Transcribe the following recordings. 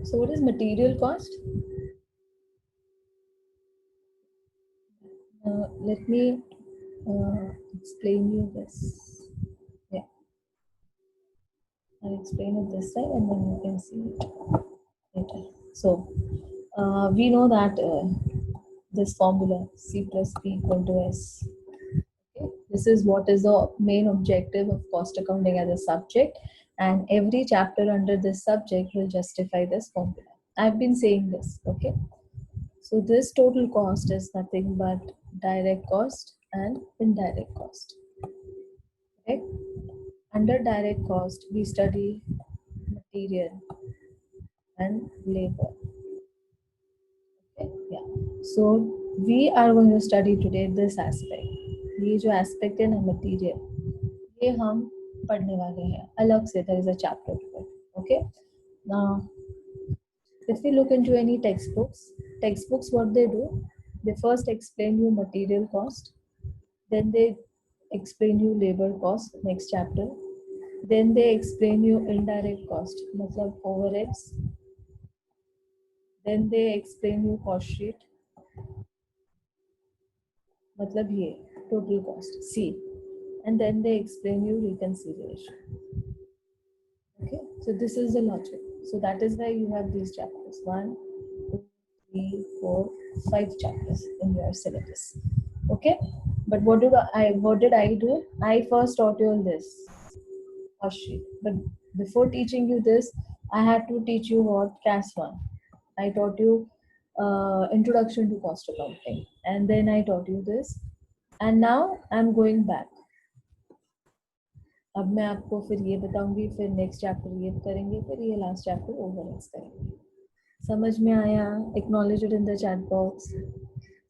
So what is material cost? Let me explain you this. Yeah, I'll explain it this time and then you can see it later. So we know that this formula C plus P equal to S. Okay? This is what is the main objective of cost accounting as a subject, and every chapter under this subject will justify this formula. I've been saying this. Okay. So this total cost is nothing but direct cost and indirect cost. Right? Under direct cost, we study material and labor. Okay? Yeah. So we are going to study today this aspect. ये जो aspect है ना material, ये हम पढ़ने वाले हैं अलग से. There is a chapter to it. Okay. Now, if we look into any textbooks what they do, they first explain you material cost, then they explain you labor cost, next chapter, then they explain you indirect cost, मतलब overheads, then they explain you cost sheet, मतलब ये total cost C, and then they explain you reconciliation. Okay, so this is the logic. So that is why you have these chapters 1, 2, 3, 4, 5 chapters in your syllabus. Okay, but what did I do? I first taught you all this cost sheet, but before teaching you this, I had to teach you what CAS 1. I taught you introduction to cost accounting, and then I taught you this, and now I'm going back. अब मैं आपको फिर ये बताऊंगी, फिर next chapter ये करेंगे, फिर ये लास्ट चैप्टर ओवरऑल्स करेंगे. समझ में आया? Acknowledge it in the chat box.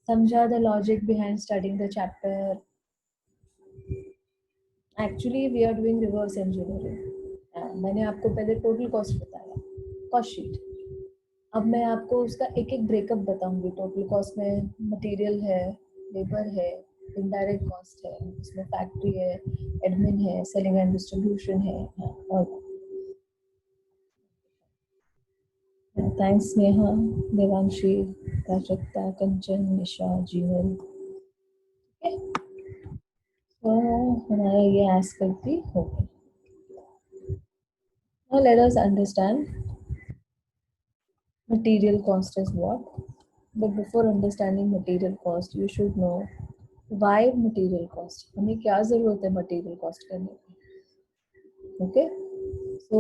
समझा the logic behind studying the chapter? Actually we are doing reverse engineering. मैंने आपको पहले टोटल कॉस्ट बताया, कॉस्ट शीट. अब मैं आपको उसका एक एक ब्रेकअप बताऊंगी. टोटल कॉस्ट में मटेरियल है, लेबर है, इनडायरेक्ट कॉस्ट है, उसमें फैक्ट्री है, एडमिन है, सेलिंग एंड डिस्ट्रीब्यूशन है. और थैंक्स नेहा, देवांशी, प्राजक्ता, कंचन, निशा, जीवन. तो हमारा ये एस्पेक्ट भी हो गया. Now let us understand material cost is what. But before understanding material cost, you should know why material cost. हमें क्या जरूरत है material cost करने की? Okay. So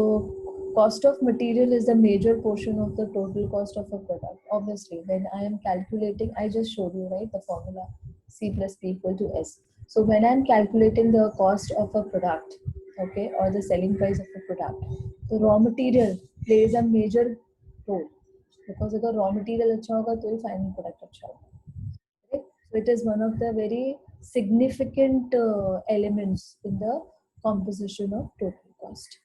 cost of material is the major portion of the total cost of a product. Obviously, when I am calculating, I just showed you, right, the formula C plus P equal to S. So when I am calculating the cost of a product, okay, or the selling price of a product, the raw material plays a major role, because अगर raw material अच्छा होगा तो ही final product अच्छा होगा. Right? So it is one of the very significant elements in the composition of total cost.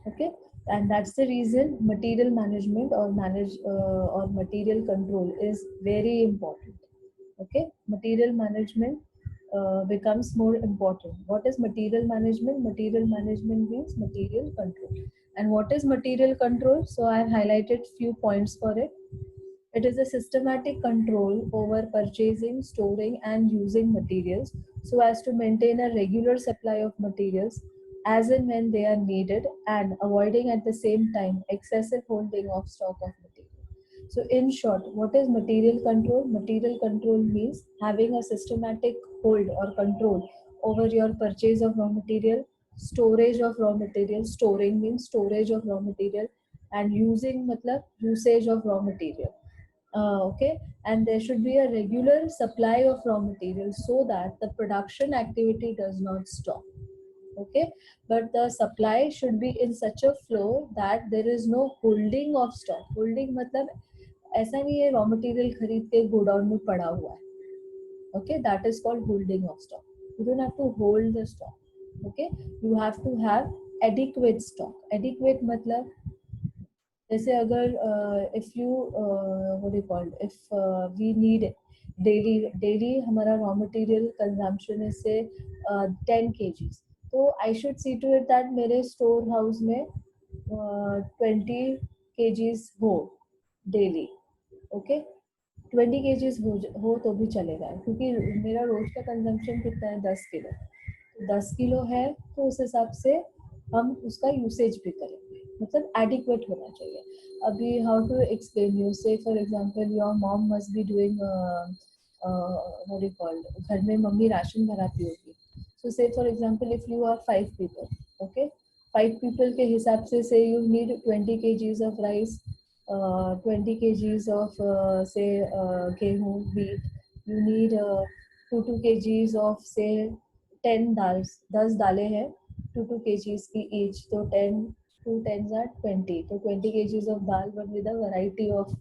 Okay, and that's the reason material management or material control is very important. Okay, material management becomes more important. What is material management? Material management means material control. And what is material control? So I have highlighted few points for it. It is a systematic control over purchasing, storing, and using materials so as to maintain a regular supply of materials as and when they are needed, and avoiding at the same time excessive holding of stock of material. So in short, what is material control? Material control means having a systematic hold or control over your purchase of raw material, storage of raw material. Storing means storage of raw material, and using matlab usage of raw material. Okay, and there should be a regular supply of raw materials so that the production activity does not stop. Okay, but the supply should be in such a flow that there is no holding of stock. Holding मतलब ऐसा नहीं है raw material खरीद के godown में पड़ा हुआ है. Okay, that is called holding of stock. You don't have to hold the stock. Okay, you have to have adequate stock. Adequate मतलब जैसे अगर if you what do you call, if we need daily हमारा raw material consumption is say 10 kgs, तो I should see to it that मेरे store house में 20 kgs हो daily, okay 20 kgs हो तो भी चलेगा, क्योंकि मेरा रोज का कंजम्पशन कितना है 10 किलो, 10 किलो है तो उस हिसाब से हम उसका यूसेज भी करेंगे, मतलब एडिक्वेट होना चाहिए. अभी how to explain you, say for example your mom must be doing what you called, घर में मम्मी राशन भराती होगी. So say for example if you are 5 people, okay 5 people के हिसाब से you need 20 kgs of rice, 20 kgs of say गेहूं wheat, you need 2 kgs of say 10 dals, 10 दालें हैं 2 kgs की each, तो 10 2 10s are 20, तो 20 kgs of dal but with a variety of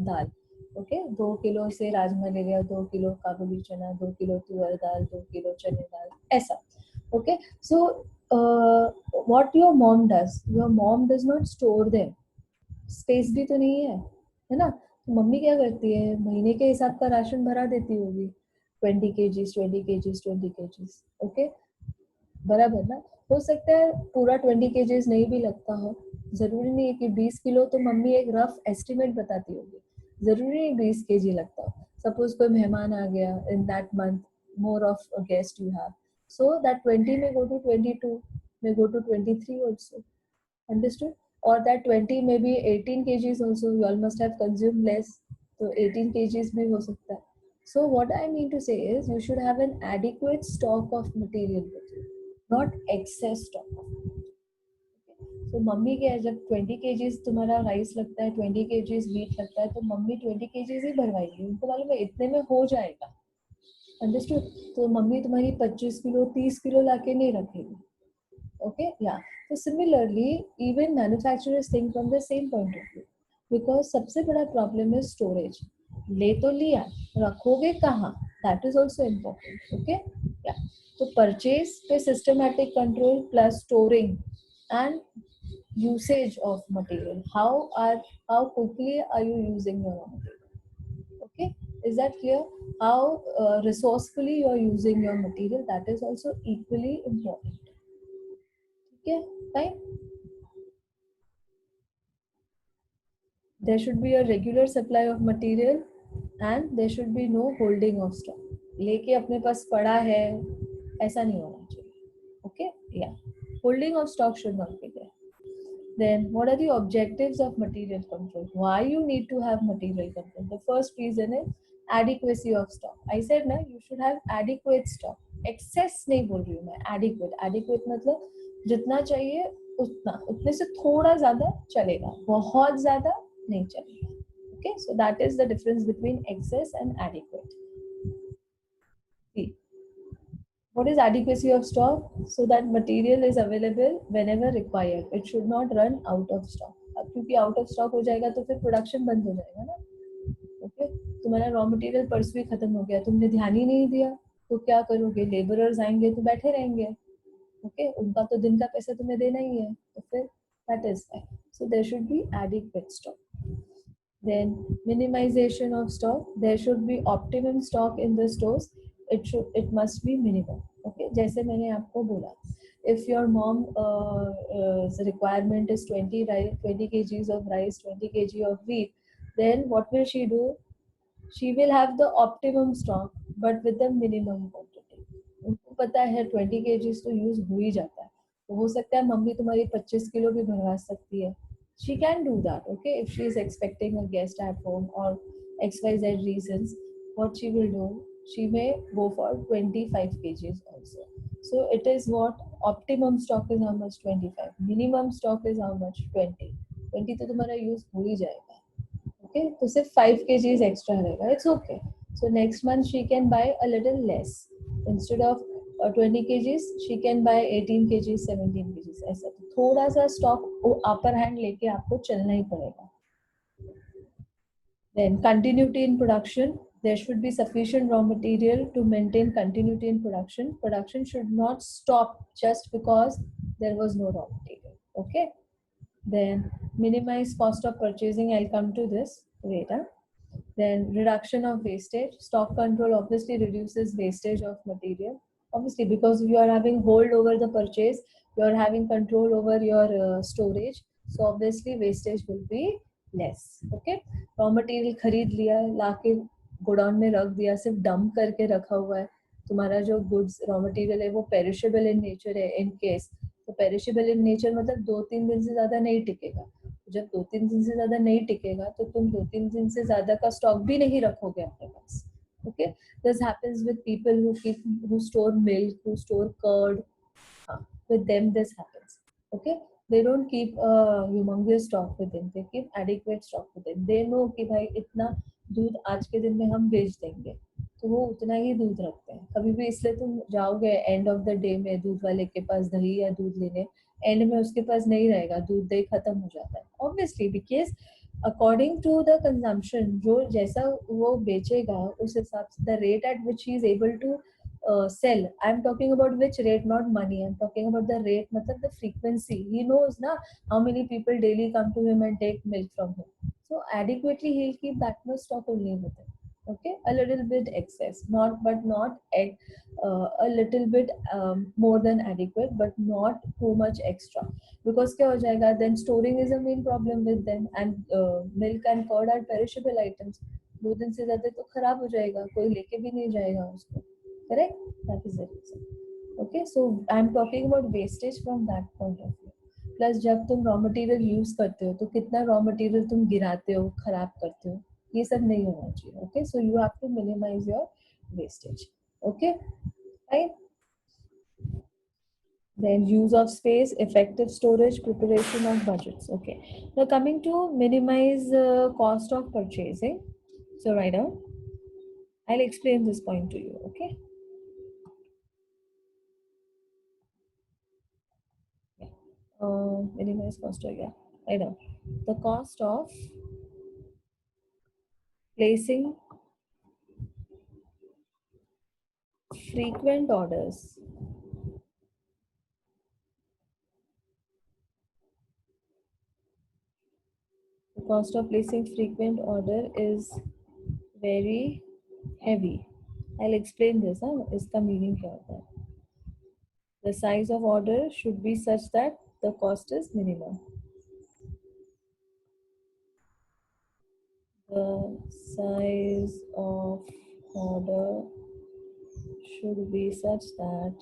dal, okay 2 kilo से राजमा ले लिया, 2 किलो काबुली चना, 2 किलो तुअर दाल, 2 किलो चने दाल, ऐसा. Okay so what your mom does not store them, space भी तो नहीं है ना. मम्मी क्या करती है, महीने के हिसाब का राशन भरा देती होगी, 20 kgs 20 kgs 20 kgs, ओके बराबर ना. हो सकता है पूरा 20 kgs नहीं भी लगता हो, जरूरी नहीं है कि 20 किलो, तो मम्मी एक रफ एस्टिमेट बताती होगी, जरूरी नहीं 20 kg लगता हो. सपोज कोई मेहमान आ गया in that month, more of a guest you have, so that 20 में go to 22, may go to 23 also, understood, or that 20 may be 18 kgs also, you all must have consumed less, so 18 kgs bhi ho sakta hai. So what I mean to say is you should have an adequate stock of material with you, not excess stock of material. So mummy क्या है, जब 20 kgs तुम्हारा rice लगता है, 20 kgs wheat लगता है, तो mummy 20 kgs ही भरवाएगी, उनको मालूम है इतने में हो जाएगा, अंडरस्टूड. तो मम्मी तुम्हारी 25 किलो 30 किलो लाके नहीं रखेगी, okay yeah. So similarly even manufacturers think from the same point of view, because सबसे बड़ा problem is storage. ले तो लिया, रखोगे कहाँ, that is also important, okay yeah. तो purchase पे systematic control plus storing and usage of material, how quickly are you using your material, okay, is that clear? How resourcefully you are using your material, that is also equally important. Okay, fine. There should be a regular supply of material and there should be no holding of stock. लेके अपने पास पड़ा है ऐसा नहीं होना चाहिए. Okay, yeah. Holding of stock should not be there. Then what are the objectives of material control? Why you need to have material control? The first reason is adequacy of stock. I said ना, you should have adequate stock. Excess नहीं बोल रही हूँ मैं, adequate. Adequate मतलब जितना चाहिए उतना, उतने से थोड़ा ज्यादा चलेगा, बहुत ज्यादा नहीं चलेगा. Okay, so that is the difference between excess and adequate. See, what is adequacy of stock? So that material is available whenever required. It should not run out of stock. अब क्योंकि out of stock हो जाएगा तो फिर production बंद हो जाएगा ना. Okay, तुम्हारा raw material परसों ही खत्म हो गया, तुमने ध्यान ही नहीं दिया, तो क्या करोगे, laborers आएंगे तो बैठे रहेंगे, okay, उनका तो दिन का पैसा तुम्हें देना ही है, तो फिर that is why. So there should be adequate stock. Then minimization of stock. There should be optimum stock in the stores. It must be minimum. Okay, जैसे मैंने आपको बोला, if your mom requirement is 20 kgs of rice, 20 kg of wheat, then what will she do? She will have the optimum stock but with the minimum quantity. उनको पता है 20 kgs तो use हो ही जाता है, तो हो सकता है मम्मी तुम्हारी 25 किलो भी भरवा सकती है. She can do that, okay, if she is expecting a guest at home or XYZ reasons. What she will do, she may go for 25 kgs also. So it is what optimum stock is how much, 25. Minimum stock is how much, 20. 20 तो तुम्हारा use हो ही जाएगा, okay, तो सिर्फ 5 kgs extra रहेगा, it's okay. So next month she can buy a little less, instead of 20 kgs she can buy 18 kgs 17 kgs, ऐसा तो थोड़ा सा स्टॉक अपर हैंड लेके आपको चलना ही पड़ेगा. Then continuity in production. There should be sufficient raw material to maintain continuity in production. Production should not stop just because there was no raw material, okay. Then minimize cost of purchasing, I'll come to this later. Then reduction of wastage. Stock control obviously reduces wastage of material, obviously, because you are having hold over the purchase, you are having control over your storage, so obviously wastage will be less. Okay, raw material खरीद लिया, लाके godown में रख दिया, सिर्फ dump करके रखा हुआ है, तुम्हारा जो गुड्स रॉ मटेरियल है वो पेरिशेबल इन नेचर है इन केस, तो पेरिशेबल इन नेचर मतलब 2-3 दिन से ज्यादा नहीं टिकेगा. जब 2-3 दिन से ज्यादा नहीं टिकेगा तो तुम 2-3 दिन से ज्यादा का स्टॉक भी नहीं रखोगे अपने पास. Okay, this happens with people who store milk, who store curd. With them this happens. Okay, they don't keep a humongous stock with them, they keep adequate stock with them. They know कि भाई इतना दूध आज के दिन में हम बेच देंगे, तो वो उतना ही दूध रखते हैं. कभी भी इसलिए तुम जाओगे एंड ऑफ द डे में दूध वाले के पास दही या दूध लेने, एंड में उसके पास नहीं रहेगा, दूध दही खत्म हो जाता है obviously, because according to the consumption, जो जैसा वो बेचेगा उस हिसाब से the rate at which he is able to sell. I'm talking about which rate, not money. I'm talking about the rate, matlab the frequency. He knows na how many people daily come to him and take milk from him. So adequately he'll keep that much stock only with him. Okay, a little bit excess, not a little bit more than adequate, but not too much extra. Because क्या हो जाएगा? Then storing is a main problem with them, and milk and curd are perishable items. 2 दिन से ज्यादा तो खराब हो जाएगा, कोई लेके भी नहीं जाएगा उसको. Correct? That is the reason. Okay, so I'm talking about wastage from that point of view. Plus जब तुम रॉ मटेरियल यूज करते हो तो कितना रॉ मटेरियल तुम गिराते हो, खराब करते हो, ये सब नहीं होना चाहिए. Okay, so you have to minimize your wastage. Okay, right. Then use of space, effective storage, preparation of budgets. Okay, now coming to minimize cost of purchasing. So right now I'll explain this point to you. Okay. Minimize cost. Yeah, I know. The cost of placing frequent orders. The cost of placing frequent order is very heavy. I'll explain this. इसका meaning क्या होता है? The size of order should be such that the cost is minimum. The size of order should be such that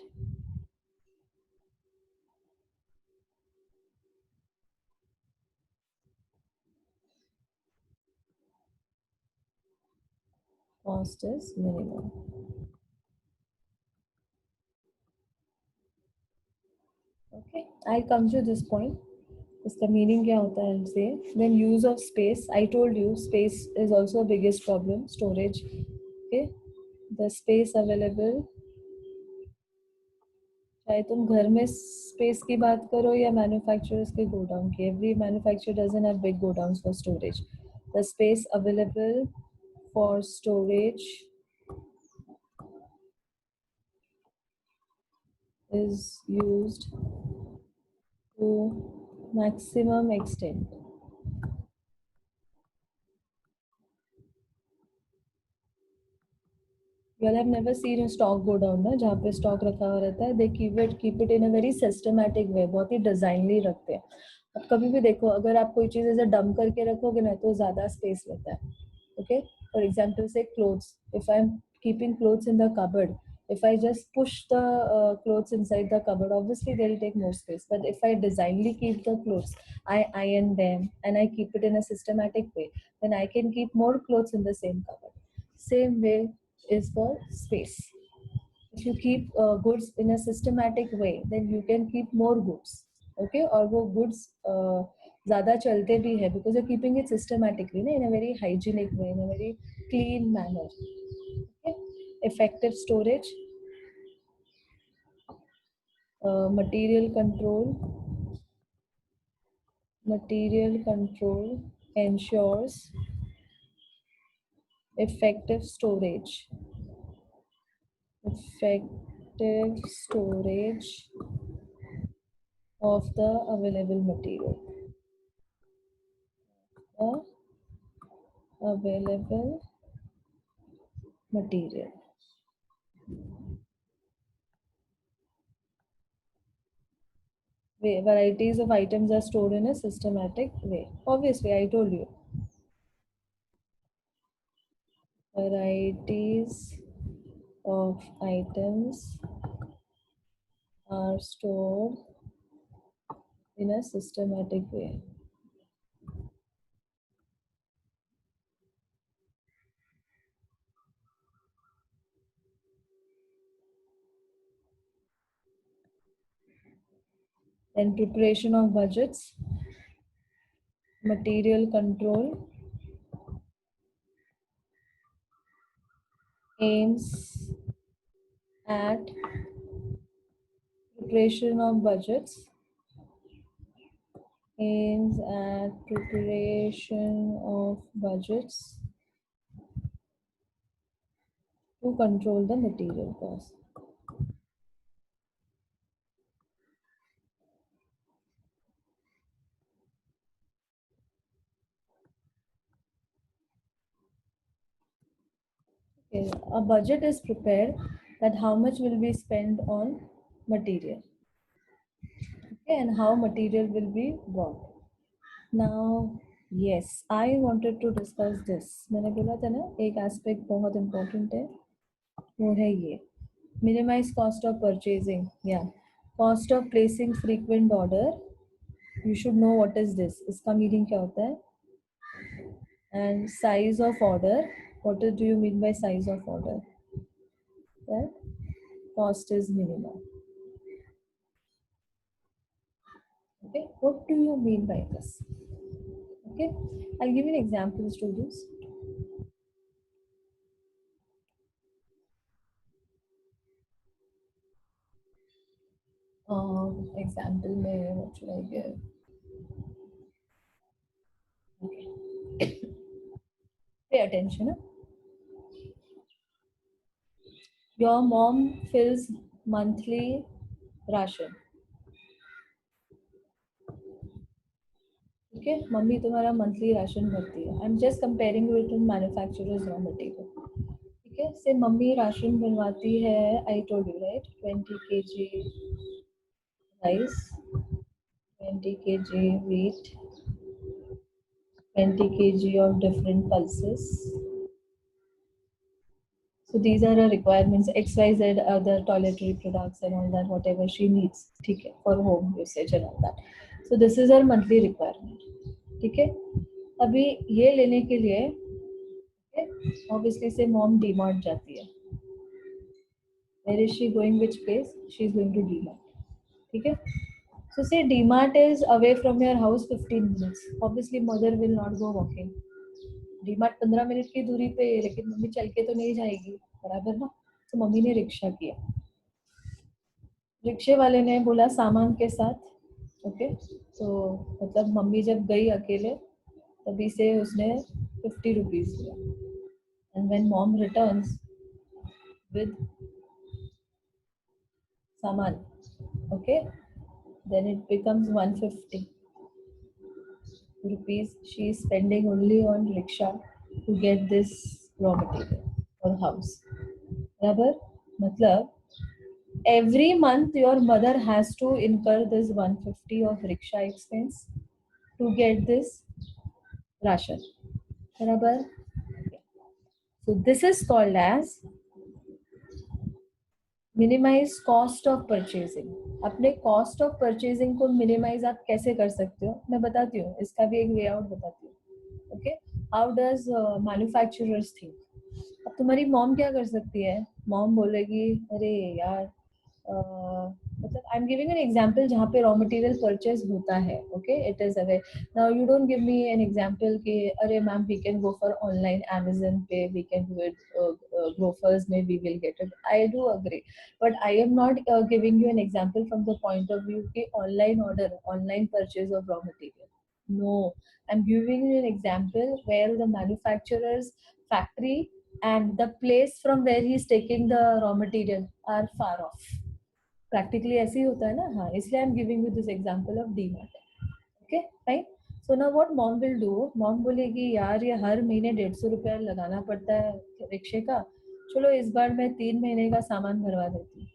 cost is minimum. Okay, I'll come to this point. इसका meaning क्या होता है इनसे? Then use of space. I told you space is also a biggest problem. Storage. Okay, the space available. चाहे तुम घर में space की बात करो या मैन्युफैक्चरर्स के गोडाउन की, every manufacturer doesn't have big godowns for storage. The space available for storage is used to maximum extent. You all have never seen a stock go down ना, जहाँ पे स्टॉक रखा हुआ रहता है. They keep it in a very systematic way. बहुत ही डिजाइनली रखते हैं. अब कभी भी देखो, अगर आप कोई चीज़ ऐसे डंप करके रखोगे ना तो ज़्यादा स्पेस लेता है. Okay, for example, say clothes. If I'm keeping clothes in the cupboard, if I just push the clothes inside the cupboard, obviously they'll take more space. But if I designedly keep the clothes, I iron them and I keep it in a systematic way, then I can keep more clothes in the same cupboard. Same way is for space. If you keep goods in a systematic way, then you can keep more goods. Okay, और वो goods ज़्यादा चलते भी है because you're keeping it systematically, in a very hygienic way, in a very clean manner. Okay, effective storage, material control. Material control ensures effective storage. Effective storage of the available material. The available material. Varieties of items are stored in a systematic way. Obviously, I told you varieties of items are stored in a systematic way. Then preparation of budgets, material control, aims at preparation of budgets, aims at preparation of budgets to control the material cost. Okay, a budget is prepared that how much will be spent on material, okay, and how material will be bought. Now, yes, I wanted to discuss this. मैंने बोला था ना एक aspect बहुत important है, वो है ये minimize cost of purchasing. Yeah, cost of placing frequent order. You should know what is this. इसका meaning क्या होता है? And size of order. What do you mean by size of order? That cost is minimum. Okay, what do you mean by this? Okay, I'll give you an example, students. Example में what should I give? Okay. Pay attention. Your mom fills monthly ration. ठीक है, mummy तुम्हारा monthly ration भरती है. I'm just comparing with manufacturer's raw material. ठीक है, से mummy ration बनवाती है. I told you right, 20 kg rice, 20 kg wheat, 20 kg of different pulses. So these are her requirements. XYZ other toiletry products and all that, whatever she needs. ठीक है, for home usage and all that. So this is her monthly requirement. ठीक है, अभी ये लेने के लिए obviously से mom DMart जाती है. Where is she going? Which place? She is going to DMart. ठीक है. So say DMart is away from your house 15 minutes. Obviously mother will not go walking. DMart 15 minute की दूरी पे, लेकिन mummy चल के तो नहीं जाएगी, बराबर ना. तो मम्मी ने रिक्शा किया. रिक्शे वाले ने बोला सामान के साथ. ओके, तो मतलब मम्मी जब गई अकेले तभी से उसने 50 रुपीज दिया. And when mom returns with सामान, okay, then it becomes 150 rupees she is spending only on rickshaw to get this raw material for house. बराबर, मतलब every month your mother has to incur this 150 of rickshaw expense to get this ration. बराबर. So this is called as minimize cost of purchasing. अपने cost of purchasing को minimize आप कैसे कर सकते हो, मैं बताती हूँ. इसका भी एक way out बताती हूँ. Okay, how does manufacturers think? अब तुम्हारी मॉम क्या कर सकती है? मॉम बोलेगी अरे यार, मतलब I am giving an example जहाँ पे रॉ मटेरियल परचेज होता है. Okay, it is away. Now you don't give me an example कि अरे ma'am we can go for online Amazon पे, we can do it Grofers में, we will get it. I do agree, but I am not giving you an example from the point of view कि online order, online purchase of raw material. No, I'm giving you an example where the manufacturer's factory and the place from where he is taking the raw material are far off. Practically ऐसे ही होता है ना. हाँ, इसलिए I'm giving you this example of DMart. Okay, fine. So now what mom will do? Mom बोलेगी यार ये हर महीने 150 रुपया लगाना पड़ता है रिक्शे का, चलो इस बार मैं 3 महीने का सामान भरवा देती हूँ.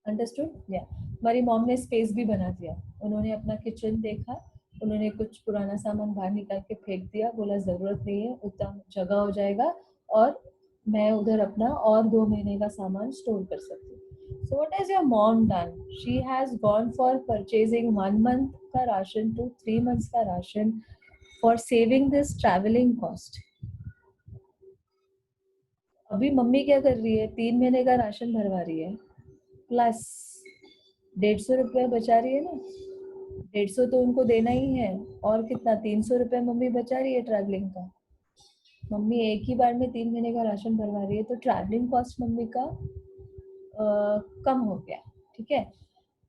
अंडरस्टूड? या हमारी मॉम ने स्पेस भी बना दिया. उन्होंने अपना किचन देखा, उन्होंने कुछ पुराना सामान बाहर निकाल के फेंक दिया, बोला ज़रूरत नहीं है, उतना जगह हो जाएगा और मैं उधर अपना और 2 महीने का सामान स्टोर कर सकती हूँ. So what has your mom done? She has gone for purchasing 1 month का राशन to 3 months का ration for saving this traveling cost. अभी मम्मी क्या कर रही है, 3 महीने का राशन भरवा रही है प्लस 150 रुपया बचा रही है ना. 150 तो उनको देना ही है, और कितना 300 रुपया मम्मी बचा रही है ट्रैवलिंग का. मम्मी एक ही बार में 3 महीने का राशन भरवा रही है, तो ट्रैवलिंग कॉस्ट मम्मी का कम हो गया. ठीक है,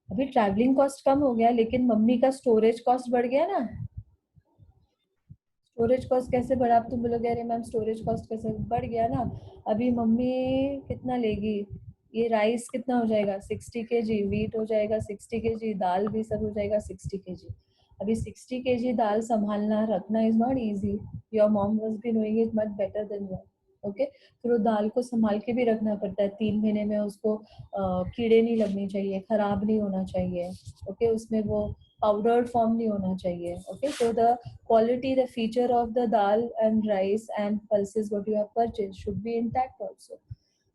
अभी ट्रैवलिंग कॉस्ट कम हो गया, लेकिन मम्मी का स्टोरेज कॉस्ट बढ़ गया ना. स्टोरेज कॉस्ट कैसे बढ़ा, आप तुम बोलोगे अरे मैम स्टोरेज कॉस्ट कैसे बढ़ गया ना. अभी मम्मी कितना लेगी, ये राइस कितना हो जाएगा 60 kg, वीट हो जाएगा 60 kg, दाल भी सब हो जाएगा 60 kg. अभी 60 kg दाल संभालना रखना is not easy. Your mom was be knowing it much better than you. Okay, फिर वो दाल को संभाल के भी रखना पड़ता है. 3 महीने में उसको कीड़े नहीं लगने चाहिए, खराब नहीं होना चाहिए. ओके, उसमें वो powdered form नहीं होना चाहिए. Okay, so the quality, the feature of the dal and rice and pulses what you have purchased should be intact also.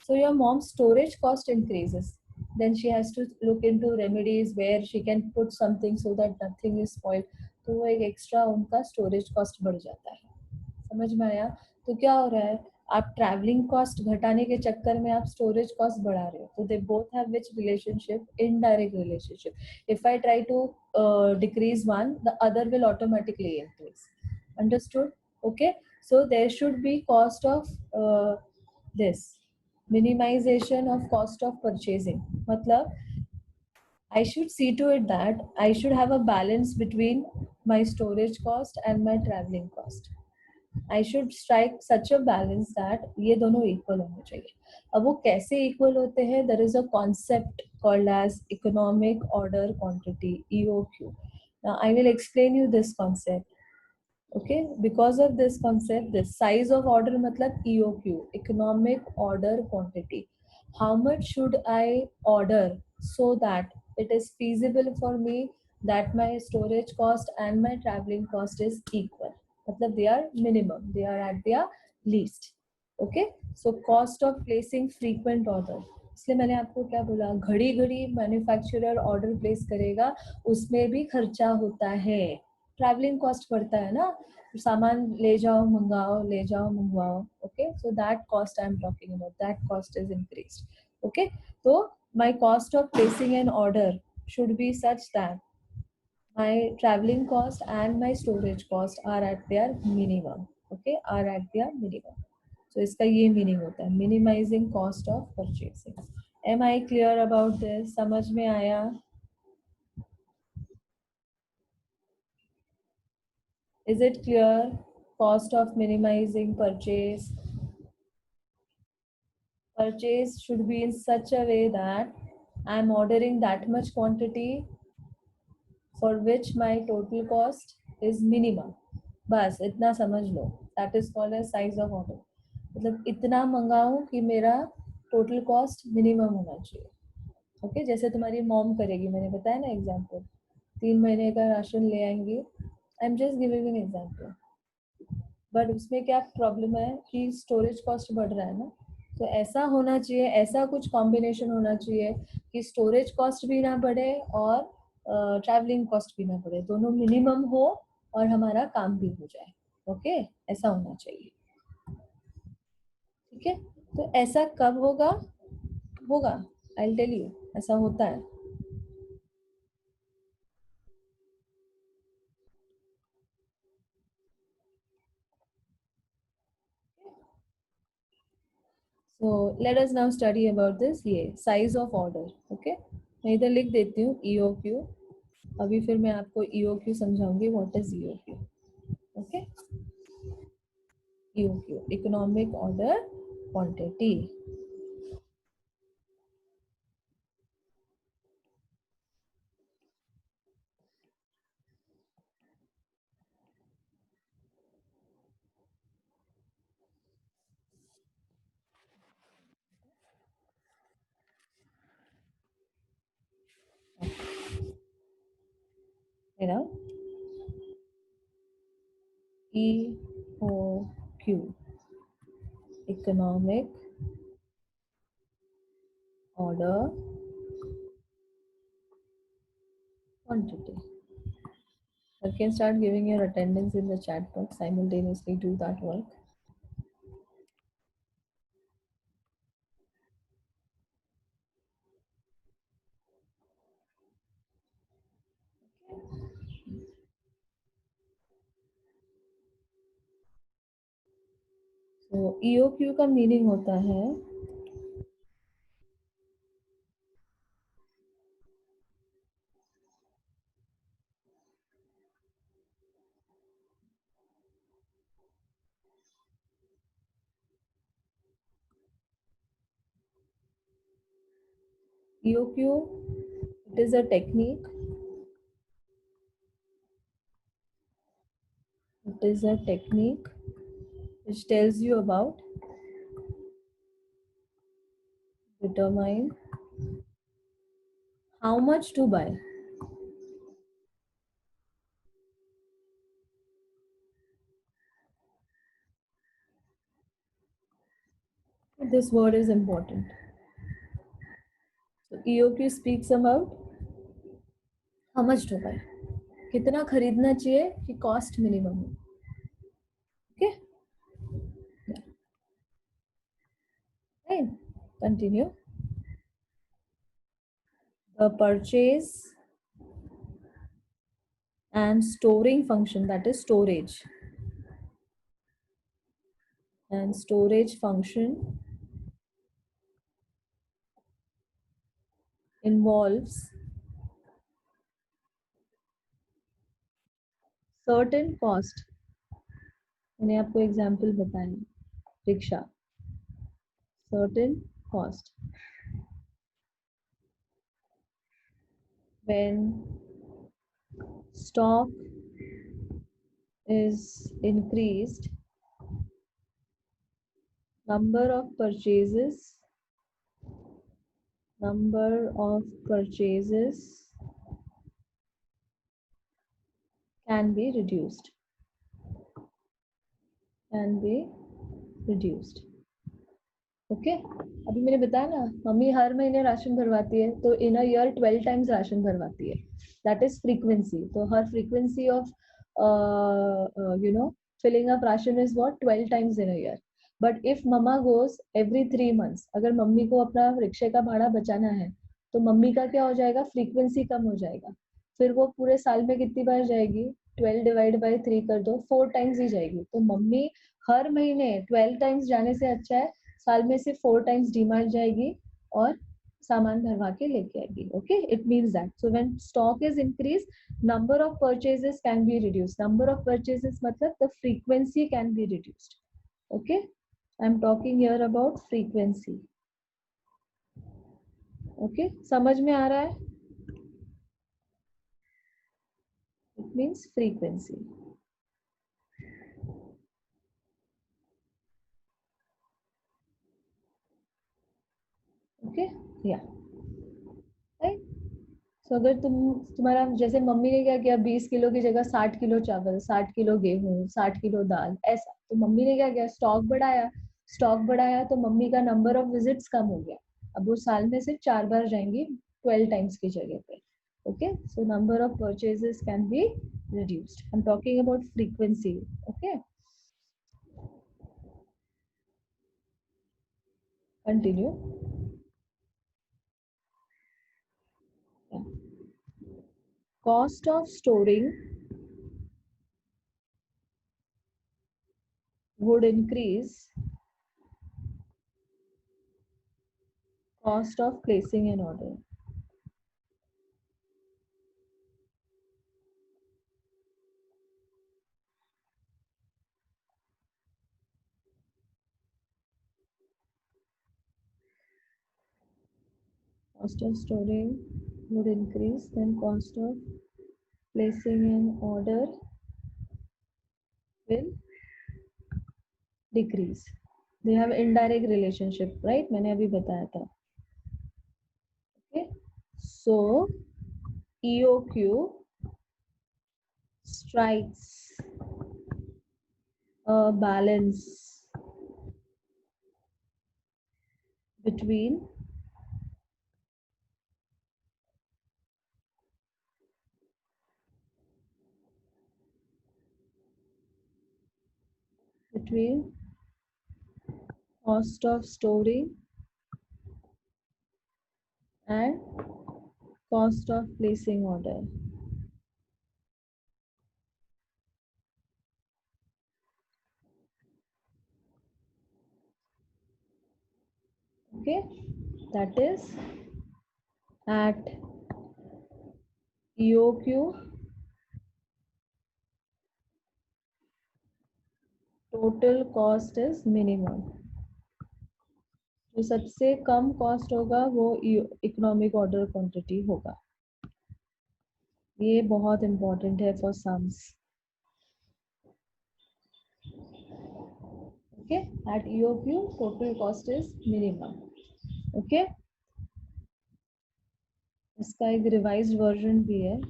So your mom's storage cost increases. Then she has to look into remedies where she can put something so that nothing is spoiled. तो वो एक extra उनका storage cost बढ़ जाता है. समझ में आया. तो क्या हो रहा है, आप ट्रैवलिंग कॉस्ट घटाने के चक्कर में आप स्टोरेज कॉस्ट बढ़ा रहे हो. तो they both have which relationship, indirect relationship. If I try to decrease one, the other will automatically increase. Understood? Okay, so there should be cost of this minimization of cost of purchasing. मतलब I should see to it that I should have a balance between my storage cost and my traveling cost. I should strike such a balance that ये दोनों equal होने चाहिए. अब वो कैसे equal होते हैं? There is a concept called as economic order quantity, EOQ. Now I will explain you this concept. Okay, because of this concept, this size of order मतलब EOQ, economic order quantity. How much should I order so that it is feasible for me that my storage cost and my traveling cost is equal. मतलब they are minimum, they are at their least. Okay, so cost of placing frequent order. इसलिए मैंने आपको क्या बोला, घड़ी घड़ी manufacturer order place करेगा, उसमें भी खर्चा होता है. ट्रैवलिंग कॉस्ट बढ़ता है ना, सामान ले जाओ मंगाओ, ले जाओ मंगवाओ. Okay, so that cost I am talking about, that cost is increased. Okay, तो my cost of placing an order should be such that my traveling cost and my storage cost are at their minimum. Okay, are at their minimum. So इसका ये meaning होता है, minimizing cost of purchasing. Am I clear about this? समझ में आया? Is it clear? Cost of minimizing purchase. Purchase should be in such a way that I am ordering that much quantity for which my total cost is minimum. बस इतना समझ लो. That is called as size of order. मतलब इतना मंगाऊं कि मेरा total cost minimum होना चाहिए. Okay, जैसे तुम्हारी मॉम करेगी, मैंने बताया ना एग्जांपल, 3 महीने का राशन ले आएंगी. I am just giving an example. But उसमें क्या प्रॉब्लम है कि स्टोरेज कॉस्ट बढ़ रहा है ना. तो ऐसा होना चाहिए, ऐसा कुछ कॉम्बिनेशन होना चाहिए कि स्टोरेज कॉस्ट भी ना बढ़े और ट्रैवलिंग कॉस्ट भी ना बढ़े, दोनों मिनिमम हो और हमारा काम भी हो जाए. ओके, ऐसा होना चाहिए. ठीक है, तो ऐसा कब होगा? होगा, आई विल टेल यू, ऐसा होता है. So let us now study about this, ये साइज ऑफ ऑर्डर. ओके, मैं इधर लिख देती हूँ EOQ. अभी फिर मैं आपको EOQ समझाऊंगी, what is EOQ. Okay, EOQ, economic order quantity. You know, EOQ, economic order quantity. You can start giving your attendance in the chat box, simultaneously do that work. तो EOQ का meaning होता है EOQ. It is a technique. It is a technique which tells you about determine how much to buy. This word is important. So EOQ speaks about how much to buy. कितना खरीदना चाहिए कि cost minimum हो. Okay. Yeah. Fine. Continue. The purchase and storing function, that is storage, and storage function involves certain cost. मैंने आपको example बताया, rickshaw, certain cost. When stock is increased, number of purchases can be reduced. Okay. अभी मैंने बताया ना, mummy हर महीने ration भरवाती है, तो in a year 12 times ration भरवाती है. That is frequency. तो हर frequency of filling up ration is what 12 times in a year. But if mama goes every 3 months, अगर मम्मी को अपना रिक्शे का भाड़ा बचाना है, तो मम्मी का क्या हो जाएगा, फ्रीक्वेंसी कम हो जाएगा. फिर वो पूरे साल में कितनी बार जाएगी, 12 डिवाइड बाय 3 कर दो, 4 टाइम्स ही जाएगी. तो मम्मी हर महीने 12 टाइम्स जाने से अच्छा है साल में से 4 टाइम्स डीमार्ट जाएगी और सामान भरवा के लेके आएगी. Okay. It means that so when stock is increase, number of purchases can be reduced. Number of purchases मतलब the frequency can be reduced. Okay. I'm talking here about frequency. Okay. समझ में आ रहा है? It means frequency. Okay. Yeah. Right. तो अगर तुम्हारा जैसे mummy ने क्या किया, 20 किलो की जगह 60 किलो चावल, 60 किलो गेहूं, 60 किलो दाल, ऐसा, तो मम्मी ने क्या किया, स्टॉक बढ़ाया तो मम्मी का नंबर ऑफ विजिट्स कम हो गया. अब वो साल में सिर्फ 4 बार जाएंगी 12 टाइम्स की जगह पे. Okay. So number of purchases can be reduced. I am talking about frequency. Okay. Continue. Cost of storing would increase cost of placing an order. Cost of storing would increase, then cost of placing an order will decrease. They have indirect relationship, right? मैंने अभी बताया था. Okay. So EOQ strikes a balance between cost of storing and cost of placing order. Okay, that is at EOQ, total cost is minimum. जो सबसे कम cost होगा वो economic order quantity होगा. ये बहुत इंपॉर्टेंट है for sums. Okay, at EOQ total cost is minimum. Okay, इसका एक रिवाइज्ड वर्जन भी है.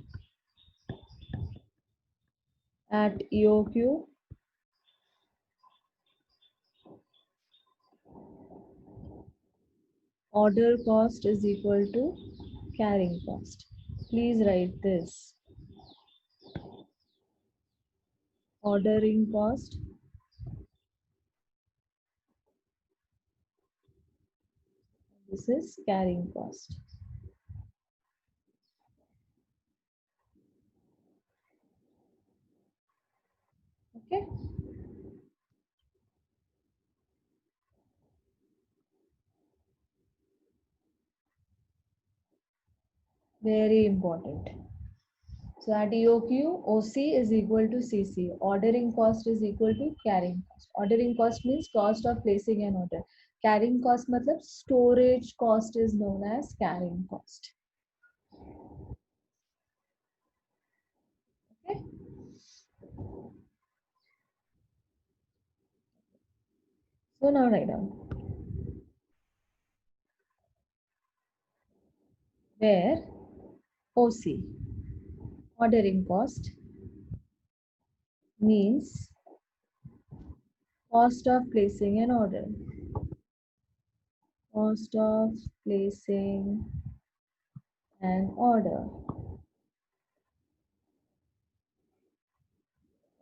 At EOQ order cost is equal to carrying cost. Please write this. Ordering cost this is carrying cost. Okay, very important. So at EOQ, OC is equal to CC. Ordering cost is equal to carrying cost. Ordering cost means cost of placing an order. Carrying cost matlab storage cost is known as carrying cost. Okay. So now write down. Where OC, ordering cost, means cost of placing an order. Cost of placing an order.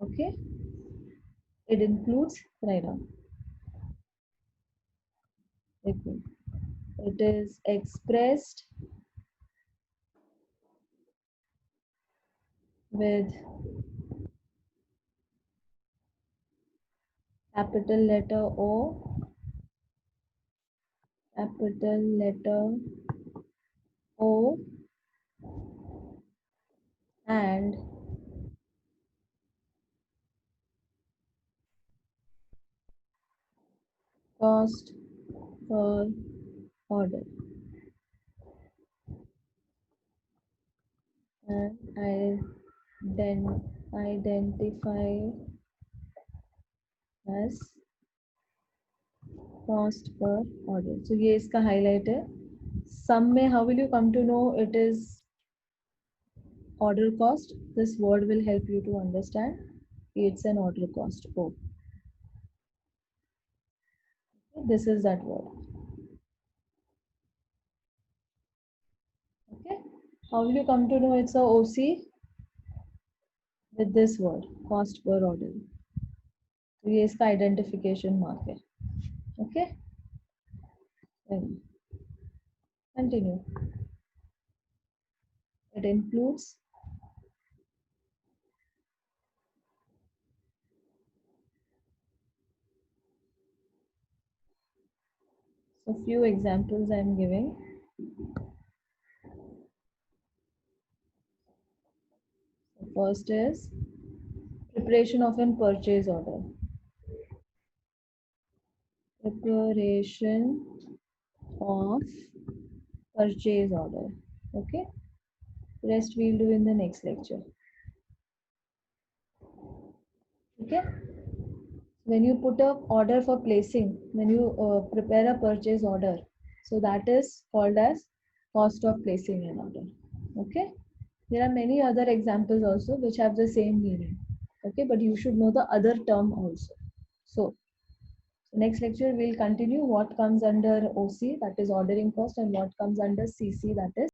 Okay. It includes, write down. It is expressed with capital letter O, capital letter O, and cost per order. And I then identify as cost per order. So ये इसका highlight है. Sum में how will you come to know it is order cost? This word will help you to understand it's an order cost. Oh, this is that word. Okay, how will you come to know it's a OC? With this word, cost per order. तो ये इसका identification mark है. Okay, then continue. It includes a few examples I am giving. The first is preparation of a purchase order. Preparation of purchase order. Okay, rest we'll do in the next lecture. Okay, when you put a order for placing, when you prepare a purchase order, so that is called as cost of placing an order. Okay, there are many other examples also which have the same meaning. Okay, but you should know the other term also. So next lecture we'll continue what comes under OC, that is ordering cost, and what comes under CC, that is